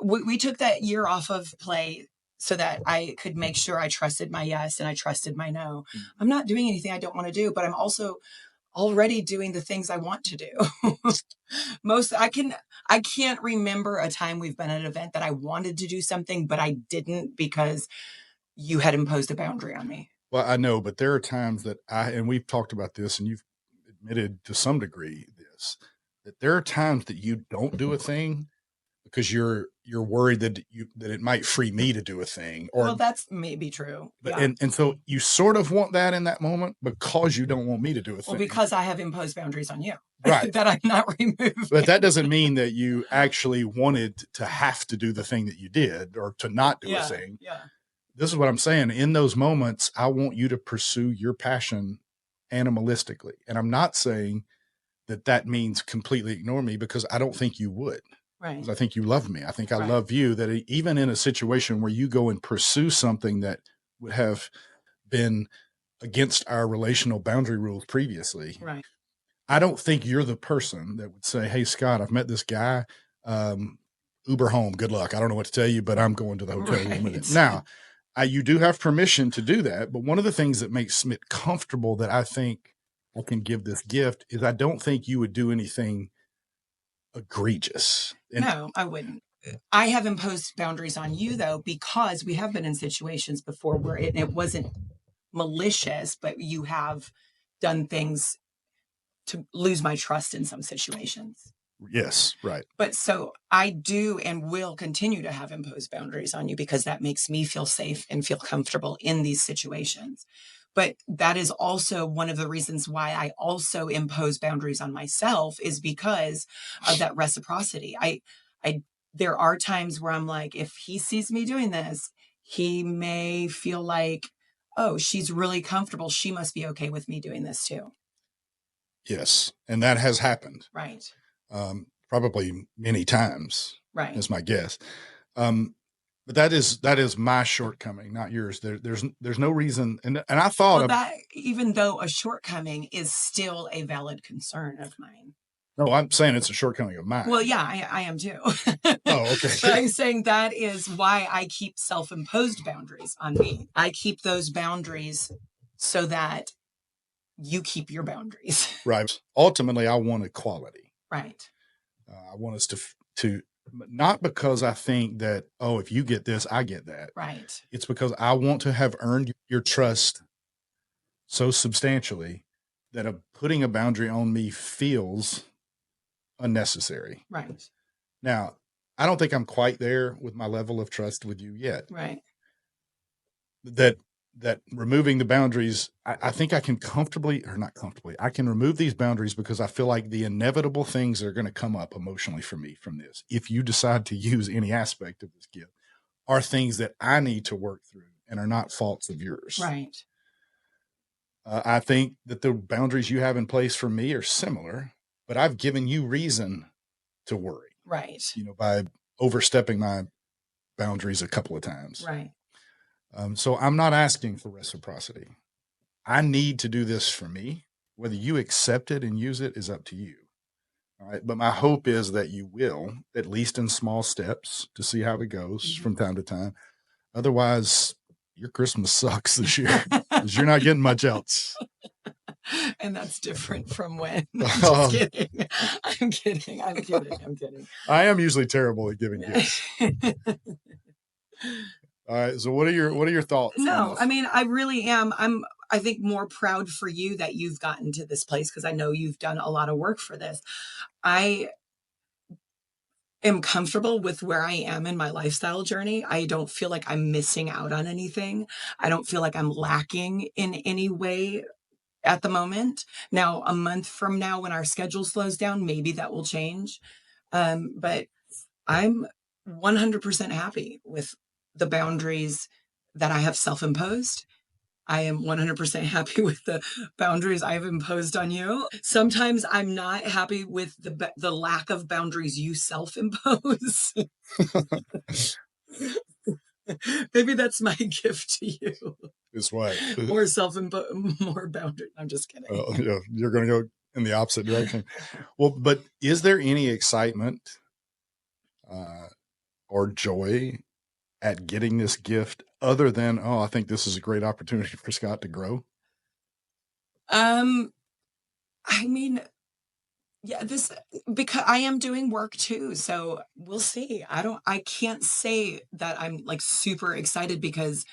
Speaker 1: we took that year off of play so that I could make sure I trusted my yes and I trusted my no. I'm not doing anything I don't want to do, but I'm also already doing the things I want to do. I can't remember a time we've been at an event that I wanted to do something, but I didn't because you had imposed a boundary on me.
Speaker 3: Well, I know, but there are times that and we've talked about this and you've admitted to some degree that there are times that you don't do a thing because you're you're worried that it might free me to do a thing, or
Speaker 1: well, that's maybe true.
Speaker 3: but
Speaker 1: Yeah.
Speaker 3: and so you sort of want that in that moment because you don't want me to do a thing.
Speaker 1: Well, because I have imposed boundaries on you,
Speaker 3: right?
Speaker 1: that I'm not removing.
Speaker 3: But that doesn't mean that you actually wanted to have to do the thing that you did or to not do a thing.
Speaker 1: Yeah.
Speaker 3: This is what I'm saying. In those moments, I want you to pursue your passion animalistically, and I'm not saying that means completely ignore me, because I don't think you would.
Speaker 1: Right.
Speaker 3: Because I think you love me. I think I
Speaker 1: Right.
Speaker 3: love you, that even in a situation where you go and pursue something that would have been against our relational boundary rules previously.
Speaker 1: Right.
Speaker 3: I don't think you're the person that would say, hey, Scott, I've met this guy. Uber home. Good luck. I don't know what to tell you, but I'm going to the hotel room with it. Now, you do have permission to do that. But one of the things that makes it comfortable that I think I can give this gift is I don't think you would do anything egregious.
Speaker 1: No, I wouldn't. I have imposed boundaries on you, though, because we have been in situations before where it wasn't malicious, but you have done things to lose my trust in some situations.
Speaker 3: Yes, right.
Speaker 1: But so I do and will continue to have imposed boundaries on you because that makes me feel safe and feel comfortable in these situations. But that is also one of the reasons why I also impose boundaries on myself, is because of that reciprocity. There are times where I'm like, if he sees me doing this, he may feel like, oh, she's really comfortable. She must be okay with me doing this too.
Speaker 3: Yes. And that has happened.
Speaker 1: Right.
Speaker 3: Probably many times.
Speaker 1: Right.
Speaker 3: Is my guess. But that is my shortcoming, not yours. There's no reason. And I thought
Speaker 1: that, even though a shortcoming is still a valid concern of mine.
Speaker 3: No, I'm saying it's a shortcoming of mine.
Speaker 1: Well, yeah, I am too.
Speaker 3: Oh, okay.
Speaker 1: But I'm saying that is why I keep self-imposed boundaries on me. I keep those boundaries so that you keep your boundaries.
Speaker 3: Right. Ultimately, I want equality.
Speaker 1: Right.
Speaker 3: I want us to not because I think that, oh, if you get this, I get that.
Speaker 1: Right.
Speaker 3: It's because I want to have earned your trust so substantially that putting a boundary on me feels unnecessary.
Speaker 1: Right.
Speaker 3: Now, I don't think I'm quite there with my level of trust with you yet.
Speaker 1: Right.
Speaker 3: That removing the boundaries, I think I can I can remove these boundaries because I feel like the inevitable things that are going to come up emotionally for me from this, if you decide to use any aspect of this gift, are things that I need to work through and are not faults of yours.
Speaker 1: Right.
Speaker 3: I think that the boundaries you have in place for me are similar, but I've given you reason to worry.
Speaker 1: Right.
Speaker 3: By overstepping my boundaries a couple of times.
Speaker 1: Right.
Speaker 3: So I'm not asking for reciprocity. I need to do this for me. Whether you accept it and use it is up to you. All right. But my hope is that you will, at least in small steps, to see how it goes from time to time. Otherwise, your Christmas sucks this year because you're not getting much else.
Speaker 1: And that's different from when. I'm just kidding. I'm kidding.
Speaker 3: I am usually terrible at giving gifts. All right. So what are your thoughts?
Speaker 1: No, I mean, I really am. I think more proud for you that you've gotten to this place, because I know you've done a lot of work for this. I am comfortable with where I am in my lifestyle journey. I don't feel like I'm missing out on anything. I don't feel like I'm lacking in any way at the moment. Now, a month from now, when our schedule slows down, maybe that will change. But I'm 100% happy with the boundaries that I have self-imposed. I am 100% happy with the boundaries I've imposed on you. Sometimes I'm not happy with the lack of boundaries you self-impose. Maybe that's my gift to you.
Speaker 3: Is what?
Speaker 1: More boundaries. I'm just kidding.
Speaker 3: Yeah, you're going to go in the opposite direction. Well, but is there any excitement or joy at getting this gift other than, oh, I think this is a great opportunity for Scott to grow?
Speaker 1: I mean, yeah, because I am doing work too. So we'll see. I can't say that I'm like super excited because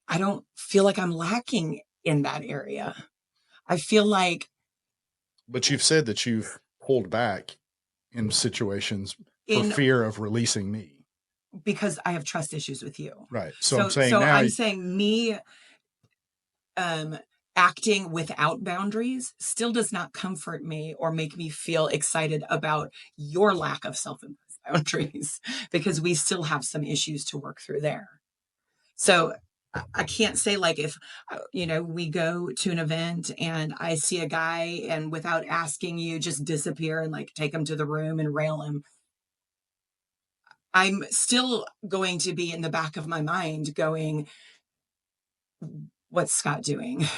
Speaker 1: I don't feel like I'm lacking in that area. I feel like.
Speaker 3: But you've said that you've pulled back in situations for fear of releasing me.
Speaker 1: Because I have trust issues with you.
Speaker 3: Right. So I'm saying now.
Speaker 1: I'm saying me acting without boundaries still does not comfort me or make me feel excited about your lack of self-imposed boundaries, because we still have some issues to work through there. So I can't say, like, if, we go to an event and I see a guy and without asking you just disappear and like take him to the room and rail him. I'm still going to be in the back of my mind going, what's Scott doing?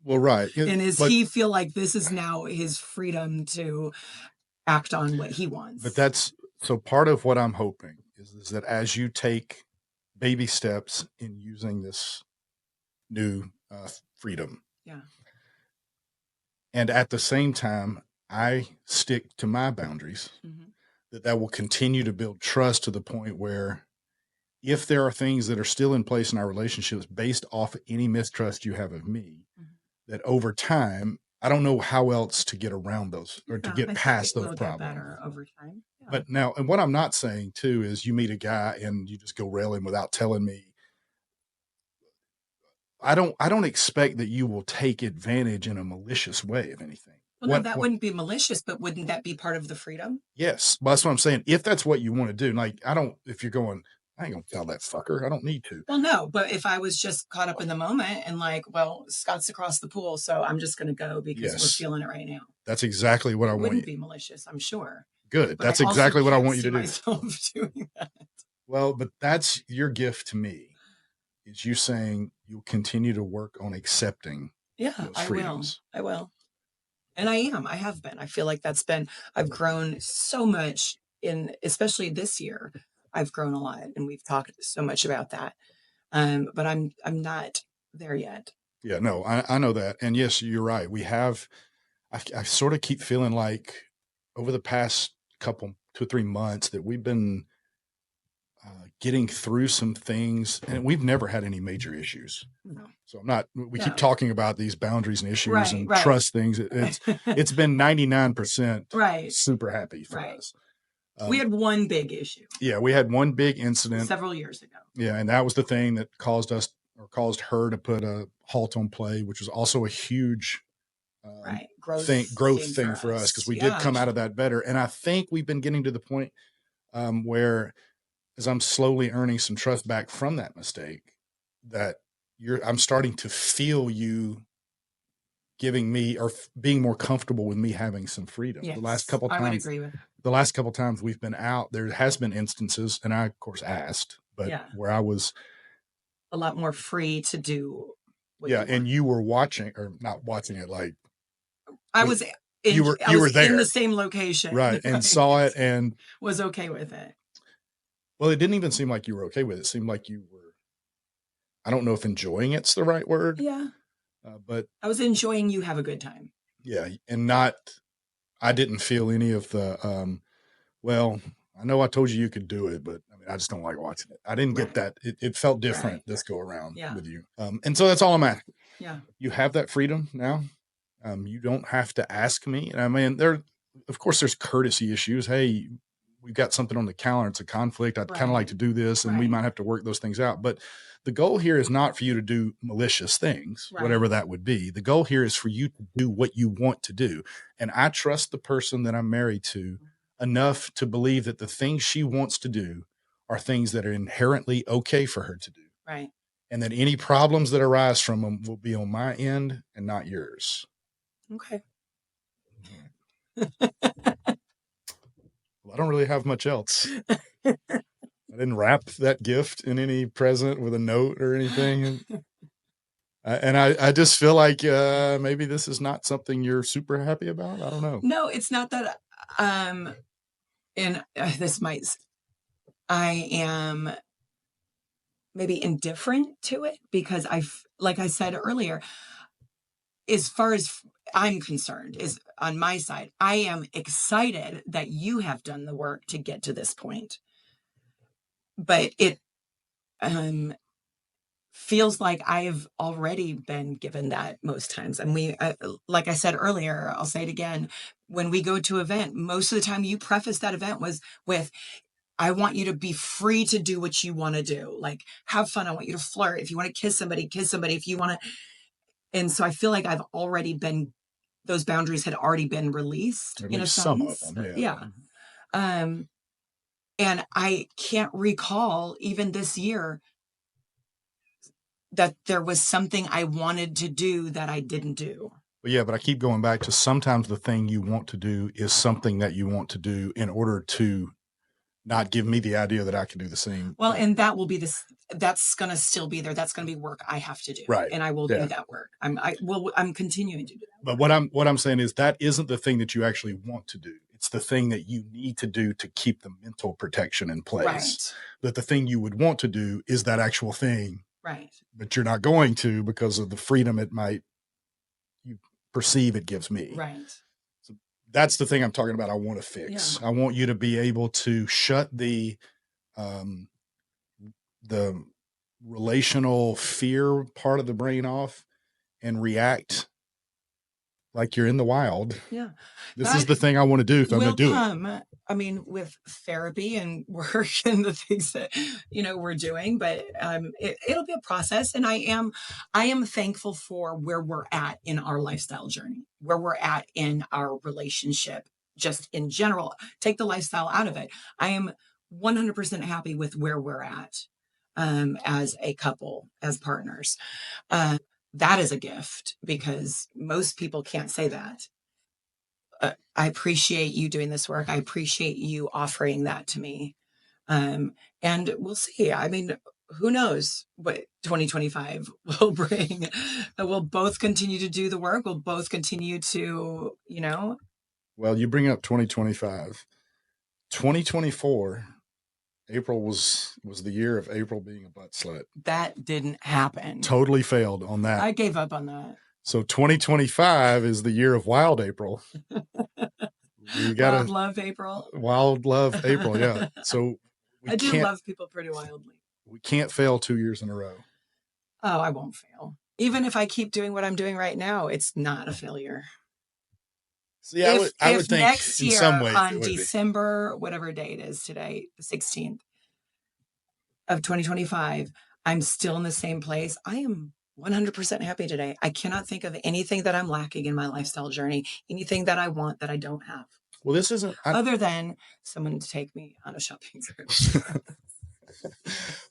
Speaker 3: Well, right.
Speaker 1: And he feel like this is now his freedom to act on what he wants?
Speaker 3: But so part of what I'm hoping is that as you take baby steps in using this new freedom.
Speaker 1: Yeah.
Speaker 3: And at the same time, I stick to my boundaries, that will continue to build trust to the point where if there are things that are still in place in our relationships based off any mistrust you have of me, that over time, I don't know how else to get around those or to get past those problems.
Speaker 1: Get better over time. Yeah.
Speaker 3: But now, and what I'm not saying too is you meet a guy and you just go rail him without telling me. I don't expect that you will take advantage in a malicious way of anything.
Speaker 1: Well, no, wouldn't be malicious, but wouldn't that be part of the freedom?
Speaker 3: Yes. Well, that's what I'm saying. If that's what you want to do, like, if you're going, I ain't gonna tell that fucker, I don't need to.
Speaker 1: Well, no, but if I was just caught up in the moment and like, well, Scott's across the pool, so I'm just going to go because we're feeling it right now.
Speaker 3: That's exactly what I want.
Speaker 1: Wouldn't be malicious, I'm sure.
Speaker 3: Good. But that's exactly what I want you to do.
Speaker 1: Myself doing that.
Speaker 3: Well, but that's your gift to me. Is you saying you'll continue to work on accepting those freedoms.
Speaker 1: I will. And I have been. I feel like I've grown so much especially this year. I've grown a lot and we've talked so much about that. But I'm not there yet.
Speaker 3: Yeah, no, I know that. And yes, you're right. I sort of keep feeling like over the past 2 or 3 months that we've been getting through some things, and we've never had any major issues.
Speaker 1: No.
Speaker 3: So we keep talking about these boundaries and issues and trust things. It's been 99% super happy for us.
Speaker 1: We had one big issue.
Speaker 3: Yeah, we had one big incident
Speaker 1: several years ago.
Speaker 3: Yeah, and that was the thing that caused her to put a halt on play, which was also a huge growth thing for us because we did come out of that better. And I think we've been getting to the point where, as I'm slowly earning some trust back from that mistake, that I'm starting to feel you giving me or being more comfortable with me having some freedom.
Speaker 1: Yes,
Speaker 3: the last couple times,
Speaker 1: I would agree with.
Speaker 3: The last couple times we've been out, there has been instances, and I of course asked, but where I was
Speaker 1: a lot more free to do.
Speaker 3: And you were watching or not watching it, like
Speaker 1: I was.
Speaker 3: You were there
Speaker 1: in the same location,
Speaker 3: right? And saw it and
Speaker 1: was okay with it.
Speaker 3: Well, it didn't even seem like you were okay with it. It seemed like you were, I don't know if enjoying it's the right word.
Speaker 1: Yeah.
Speaker 3: But
Speaker 1: I was enjoying you have a good time.
Speaker 3: Yeah. And I didn't feel any of the, well, I know I told you could do it, but I mean, I just don't like watching it. I didn't get that. It felt different this go around with you. And so that's all I'm asking.
Speaker 1: Yeah.
Speaker 3: You have that freedom now. You don't have to ask me. And I mean, of course there's courtesy issues. Hey, we've got something on the calendar. It's a conflict. I'd kind of like to do this and we might have to work those things out. But the goal here is not for you to do malicious things, whatever that would be. The goal here is for you to do what you want to do. And I trust the person that I'm married to enough to believe that the things she wants to do are things that are inherently okay for her to do.
Speaker 1: Right.
Speaker 3: And that any problems that arise from them will be on my end and not yours.
Speaker 1: Okay.
Speaker 3: I don't really have much else. I didn't wrap that gift in any present with a note or anything. And I just feel like maybe this is not something you're super happy about. I don't know.
Speaker 1: No, it's not that. And I am maybe indifferent to it because like I said earlier, as far as I'm concerned, is on my side, I am excited that you have done the work to get to this point. But it feels like I've already been given that most times. And like I said earlier, I'll say it again, when we go to an event, most of the time you preface that event with, I want you to be free to do what you want to do. Like, have fun. I want you to flirt. If you want to kiss somebody, kiss somebody. If you want to. And so I feel like those boundaries had already been released
Speaker 3: At
Speaker 1: in a
Speaker 3: least some of
Speaker 1: sense.
Speaker 3: them.
Speaker 1: Yeah. And I can't recall even this year that there was something I wanted to do that I didn't do.
Speaker 3: But yeah, but I keep going back to sometimes the thing you want to do is something that you want to do in order to not give me the idea that I can do the same.
Speaker 1: Well, and that will be that's going to still be there. That's going to be work I have to do.
Speaker 3: Right.
Speaker 1: And I will do that work. I'm continuing to do that.
Speaker 3: But what I'm saying is that isn't the thing that you actually want to do. It's the thing that you need to do to keep the mental protection in place.
Speaker 1: Right.
Speaker 3: But the thing you would want to do is that actual thing.
Speaker 1: Right.
Speaker 3: But you're not going to because of the freedom you perceive it gives me.
Speaker 1: Right.
Speaker 3: So that's the thing I'm talking about. I want to fix. Yeah. I want you to be able to shut the relational fear part of the brain off and react like you're in the wild.
Speaker 1: Yeah.
Speaker 3: This is the thing I want to do if I'm going to do it.
Speaker 1: I mean, with therapy and work and the things that, we're doing, but it'll be a process. And I am thankful for where we're at in our lifestyle journey, where we're at in our relationship, just in general. Take the lifestyle out of it. I am 100% happy with where we're at as a couple, as partners. That is a gift because most people can't say that. I appreciate you doing this work. I appreciate you offering that to me. And we'll see. I mean, who knows what 2025 will bring. We'll both continue to do the work. We'll both continue to,
Speaker 3: Well, you bring up 2025. 2024, April was the year of April being a butt slut.
Speaker 1: That didn't happen.
Speaker 3: Totally failed on that.
Speaker 1: I gave up on that.
Speaker 3: So 2025 is the year of Wild April.
Speaker 1: Wild Love April.
Speaker 3: Wild Love April, yeah. So
Speaker 1: I do love people pretty wildly.
Speaker 3: We can't fail 2 years in a row.
Speaker 1: Oh, I won't fail. Even if I keep doing what I'm doing right now, it's not a failure.
Speaker 3: See, I would think
Speaker 1: next year,
Speaker 3: in some ways
Speaker 1: on December, whatever date is today, the 16th of 2025, I'm still in the same place. I am 100% happy today. I cannot think of anything that I'm lacking in my lifestyle journey, anything that I want that I don't have.
Speaker 3: Well, this isn't
Speaker 1: other than someone to take me on a shopping trip.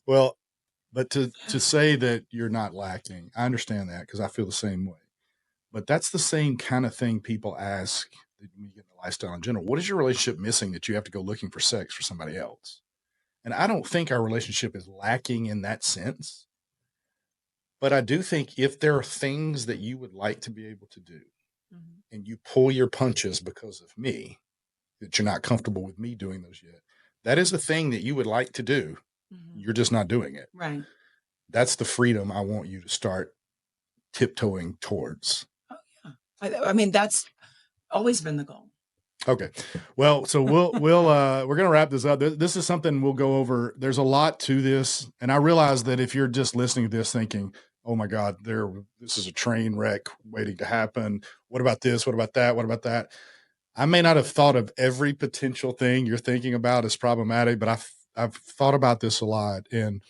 Speaker 3: Well, but to say that you're not lacking, I understand that because I feel the same way. But that's the same kind of thing people ask when you get in the lifestyle in general. What is your relationship missing that you have to go looking for sex for somebody else? And I don't think our relationship is lacking in that sense. But I do think if there are things that you would like to be able to do and you pull your punches because of me, that you're not comfortable with me doing those yet, that is a thing that you would like to do. You're just not doing it.
Speaker 1: Right.
Speaker 3: That's the freedom I want you to start tiptoeing towards.
Speaker 1: Oh, yeah. I mean, that's always been the goal.
Speaker 3: Okay. Well, so we're going to wrap this up. This is something we'll go over. There's a lot to this. And I realize that if you're just listening to this thinking, oh my God, this is a train wreck waiting to happen. What about this? What about that? What about that? I may not have thought of every potential thing you're thinking about as problematic, but I've thought about this a lot. And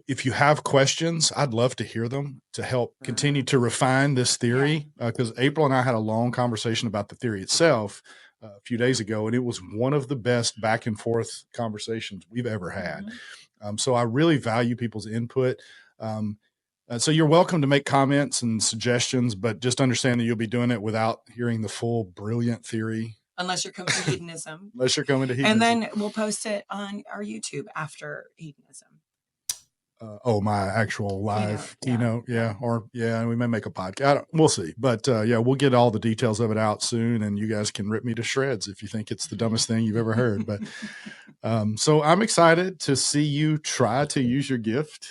Speaker 3: if you have questions, I'd love to hear them to help continue to refine this theory. Because April and I had a long conversation about the theory itself a few days ago, and it was one of the best back and forth conversations we've ever had. So I really value people's input. So you're welcome to make comments and suggestions, but just understand that you'll be doing it without hearing the full brilliant theory.
Speaker 1: Unless you're coming to hedonism.
Speaker 3: And
Speaker 1: then we'll post it on our YouTube after hedonism.
Speaker 3: My actual live keynote. Yeah. Or we may make a podcast. We'll see. But we'll get all the details of it out soon, and you guys can rip me to shreds if you think it's the dumbest thing you've ever heard. But so I'm excited to see you try to use your gift.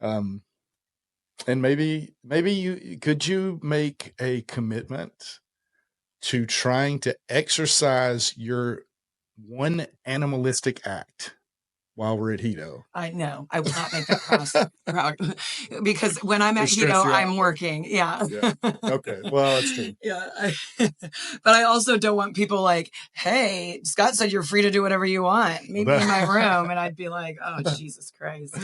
Speaker 3: And maybe could you make a commitment to trying to exercise your one animalistic act while we're at Hedo.
Speaker 1: I know. I will not make that proud because when I'm at
Speaker 3: Stress
Speaker 1: Hedo,
Speaker 3: you out.
Speaker 1: I'm working. Yeah.
Speaker 3: Okay. Well, that's true.
Speaker 1: Yeah. But I also don't want people like, hey, Scott said you're free to do whatever you want. Meet me in my room. And I'd be like, oh, Jesus Christ.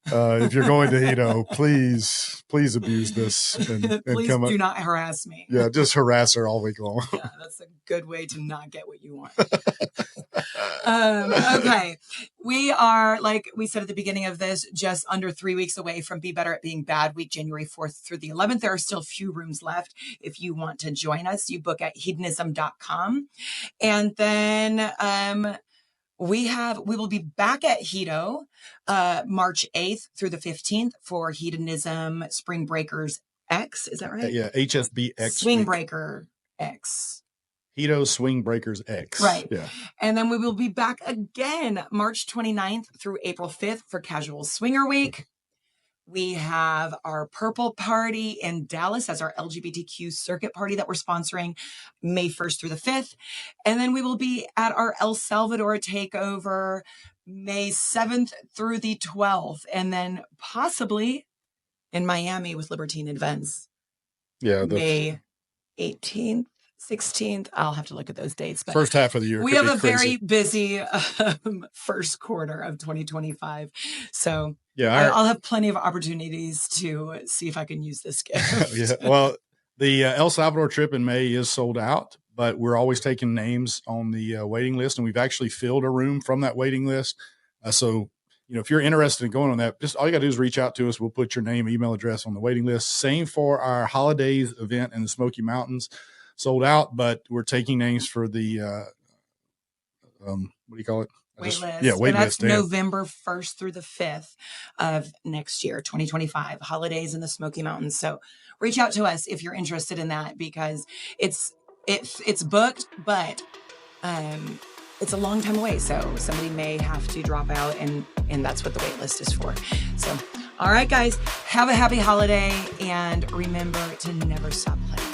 Speaker 3: If you're going to Hedo, please abuse this and
Speaker 1: Please
Speaker 3: come up.
Speaker 1: do not harass me.
Speaker 3: Yeah, just harass her all week long.
Speaker 1: Yeah, that's a good way to not get what you want. Okay. We are, like we said at the beginning of this, just under 3 weeks away from Be Better at Being Bad week, January 4th through the 11th. There are still a few rooms left. If you want to join us, you book at hedonism.com. And then we will be back at Hedo March 8th through the 15th for Hedonism Spring Breakers X. Is that right?
Speaker 3: Yeah, HSBX.
Speaker 1: Swing Breaker X.
Speaker 3: Hedo Swing Breakers X.
Speaker 1: Right.
Speaker 3: Yeah.
Speaker 1: And then we will be back again March 29th through April 5th for Casual Swinger Week. We have our Purple Party in Dallas as our LGBTQ circuit party that we're sponsoring May 1st through the 5th. And then we will be at our El Salvador takeover May 7th through the 12th. And then possibly in Miami with Libertine Events.
Speaker 3: Yeah.
Speaker 1: May 18th. 16th. I'll have to look at those dates. But
Speaker 3: first half of the year.
Speaker 1: We have a very busy first quarter of 2025. So yeah, I'll have plenty of opportunities to see if I can use this gift.
Speaker 3: Yeah. Well, the El Salvador trip in May is sold out, but we're always taking names on the waiting list, and we've actually filled a room from that waiting list. So, if you're interested in going on that, just all you got to do is reach out to us. We'll put your name, email address on the waiting list. Same for our holidays event in the Smoky Mountains. Sold out, but we're taking names for the what do you call it?
Speaker 1: Waitlist.
Speaker 3: Yeah, waitlist.
Speaker 1: That's November 1st through the 5th of next year, 2025, holidays in the Smoky Mountains. So reach out to us if you're interested in that, because it's booked, but it's a long time away. So somebody may have to drop out, and that's what the waitlist is for. So, all right, guys, have a happy holiday, and remember to never stop playing.